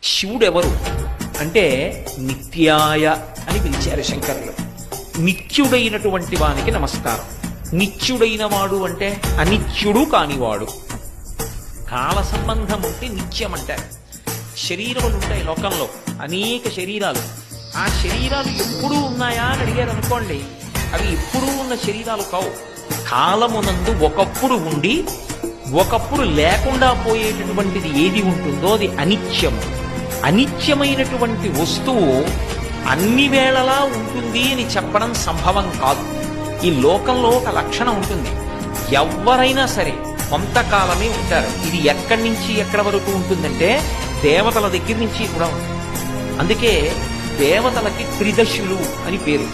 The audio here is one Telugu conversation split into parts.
శివుడెవరు అంటే నిత్యాయ అని పిలిచారు శంకరులు. నిత్యుడైనటువంటి వానికి నమస్కారం. నిత్యుడైన వాడు అంటే అనిత్యుడు కానివాడు. కాల సంబంధం ఉంటే నిత్యం అంటారు. శరీరములు ఉంటాయి లోకంలో, అనేక శరీరాలు. ఆ శరీరాలు ఎప్పుడూ ఉన్నాయా అని అడిగారు అనుకోండి, అవి ఎప్పుడూ ఉన్న శరీరాలు కావు. కాలమునందు ఒకప్పుడు ఉండి ఒకప్పుడు లేకుండా పోయేటటువంటిది ఏది ఉంటుందో అది అనిత్యము. అనిత్యమైనటువంటి వస్తువు అన్ని వేళలా ఉంటుంది అని చెప్పడం సంభవం కాదు. ఈ లోకంలో ఒక లక్షణం ఉంటుంది, ఎవరైనా సరే కొంతకాలమే ఉంటారు. ఇది ఎక్కడి నుంచి ఎక్కడి వరకు ఉంటుందంటే దేవతల దగ్గర నుంచి కూడా ఉంటుంది. అందుకే దేవతలకి త్రిదశులు అని పేరు.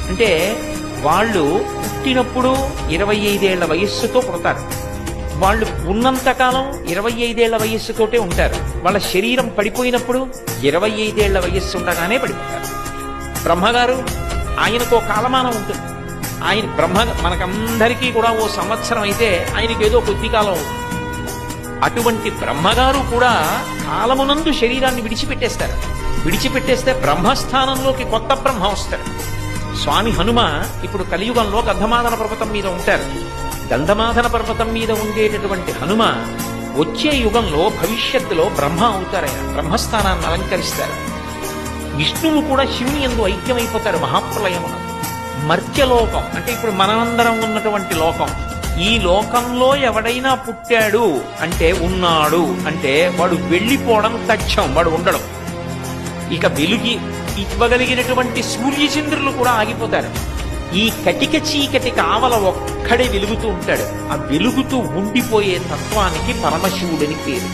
అంటే వాళ్ళు పుట్టినప్పుడు 25 ఏళ్ల వయస్సుతో పుడతారు. వాళ్ళు ఉన్నంతకాలం 25 ఏళ్ల వయస్సుతోటే ఉంటారు. వాళ్ళ శరీరం పడిపోయినప్పుడు 25 ఏళ్ల వయస్సు ఉండగానే పడిపోతారు. బ్రహ్మగారు ఆయనకు కాలమానం ఉంటుంది. ఆయన మనకందరికీ కూడా ఓ సంవత్సరం అయితే ఆయనకి ఏదో కొద్ది కాలం ఉంటుంది. అటువంటి బ్రహ్మగారు కూడా కాలమునందు శరీరాన్ని విడిచిపెట్టేస్తారు. విడిచిపెట్టేస్తే బ్రహ్మస్థానంలోకి కొత్త బ్రహ్మ వస్తాడు. స్వామి హనుమ ఇప్పుడు కలియుగంలో గంధమాదన పర్వతం మీద ఉంటారు. గంధమాదన పర్వతం మీద ఉండేటటువంటి హనుమ వచ్చే యుగంలో భవిష్యత్తులో బ్రహ్మ అవుతారయ్య. బ్రహ్మస్థానాన్ని అలంకరిస్తారు. విష్ణువు కూడా శివుని యందు ఐక్యమైపోతారు మహాప్రలయమున. మర్త్యలోకం అంటే ఇప్పుడు మనందరం ఉన్నటువంటి లోకం. ఈ లోకంలో ఎవడైనా పుట్టాడు అంటే ఉన్నాడు అంటే వాడు వెళ్ళిపోవడం తథ్యం, వాడు ఉండడం. ఇక వెలుగి ఇవ్వగలిగినటువంటి సూర్యచంద్రులు కూడా ఆగిపోతారు. ఈ కటిక చీకటి కావల ఒక్కడే వెలుగుతూ ఉంటాడు. ఆ వెలుగుతూ ఉండిపోయే తత్వానికి పరమశివుడని పేరు.